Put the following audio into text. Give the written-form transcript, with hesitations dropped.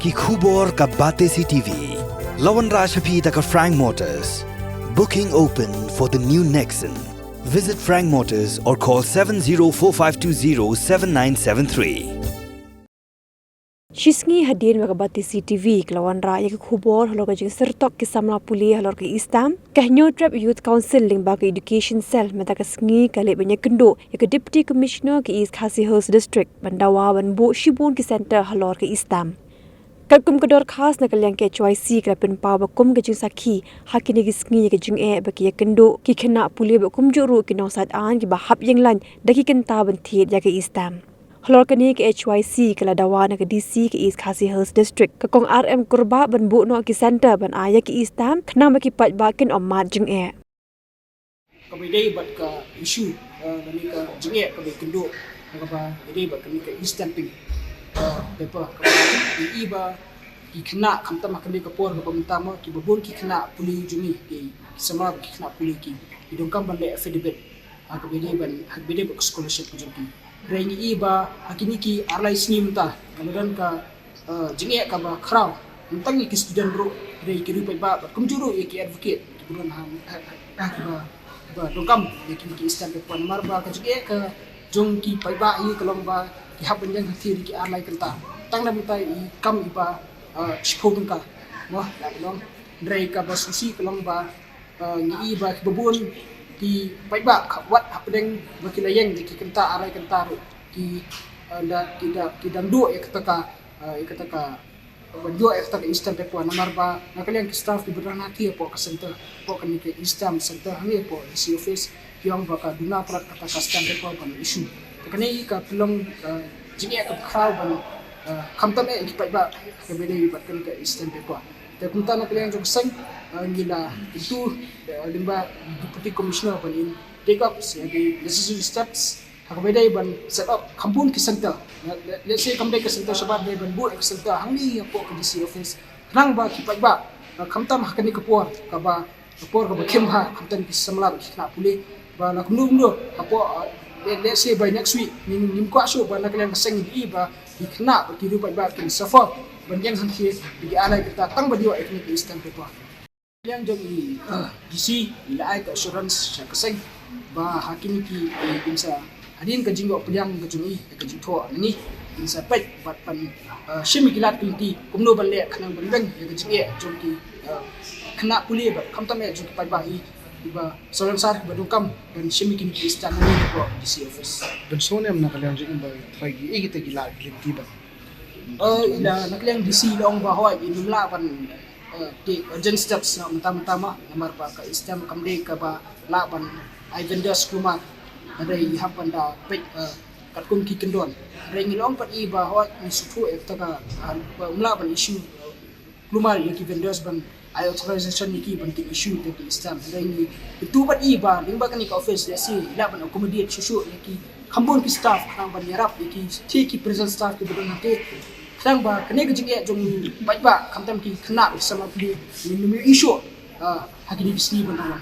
ki khubor ka bate CTV. Lawan Rashaphi taka Frank Motors. Booking open for the new Nexon. Visit Frank Motors or call 7045207973. Shisngi hadir magabati CTV kelawan raya ke khubor halor ke sertok ke samla puli halor ke istam ke New Trap Youth Council limba ke education cell meta ke sngi kale banyak kendo ya ke deputy commissioner ke East Khasi Hills district Dawa ban bo shibun ke center halor ke istam Kalkum kedor khas na kalyang ke HYC ke Pynbun bakum ke jing sakhi hakini ke sngi ke jing baki ya kendo ki kena puli bakum juru ke nosat an ki bahap yang lan daki kenta bentit ya ke istam Halor kini ke HYC ke Dawa na ke DC ke East Khasi Hills District ke kong RM kurba ban bu no ke center ban aya ke Istam kena maki pat bakin omat jeng Kabidai bat ka isu dani ka jeng ka kendo ka idai bat kami ka Eastern ping paper ka iba ki kena kamta makani ka por ka pamtama ki babon ki kena puli jumi ki sama ki kena puli ki idongkam ban le affidavit kabidai ban hakbidai ba scholarship ka jumi Rengi iba hakini ki arlai snim ta kemudian ka jengi ka ba kraw tentang ki student bro rei ki rupai ba kumjuru ki advocate kemudian ba dongkam ki istan ke puan marba ka jengi ka jong ki pai ba i kalong ba ki haban yang hati ki arlai kenta tang na mutai i kam iba shpodun ka wah la long rei ka ba susi kalong ba ni iba ki babun ki paiba wat apdeng bakilayeng di kenta arai kenta ki ki dandu ekataka bandu ekataka instant po namarba nakaliang ki staff di berhati po ka center po kan ke instant center hangi po si office yang baka duna prat kata kastan po kan issue kani ka pelong jingi ka crowd ban kamtame ki paiba ke bele batkan ke instant po te kunta nakaliang jog sang gila itu limba deputy commissioner panin take up the necessary steps hakbedai ban set up kambun ki center let's say kamdai ke center sabat dai ban bu ek center hangni po ke DC office nang ba ki ba kamtam hakani ke por ka ba kem ha kamtan ki samla ki na puli ba na kumnu apo let's say by next week nim kwa so ba nakaliang kaseng di ba ikna ki ru ba ki safa ban yang santi di alai kita tang ba dio ek ni instant pe yang jadi DC ilai ke assurance sa kaseng ba hakini ki insa adin ka jinggo pediam ka jungi ka jingtho ni insa pet bat pan shimi kilat kilti kumno balle khanang bandang ka jingi jongki khana puli ba kamtame jongki pai ba i ba solan sar ba dukam dan shimi kin ki stan ni ko DC office dan sonem na kalyang jing ba pagi kita gila kilti ba ila nakliang DC long ba hoy inumla pan di urgent steps na tama namar pa ka istem kamde ka ba laban ay vendors kuma ada hapan da pek katkum ki kendon rengi long pat iba hot ni sutu ekta ka laban issue kuma ki vendors ban ay authorization ni ki ban ki issue de istem rengi itu pat iba limba kan ka office si laban accommodate susu ki kambon ki staff kan ban yarap ki ki present staff ki bodon hate Sang ba kene ke jinge jong bai ba kamtam ki khna sama pli ni issue hakini bisni ban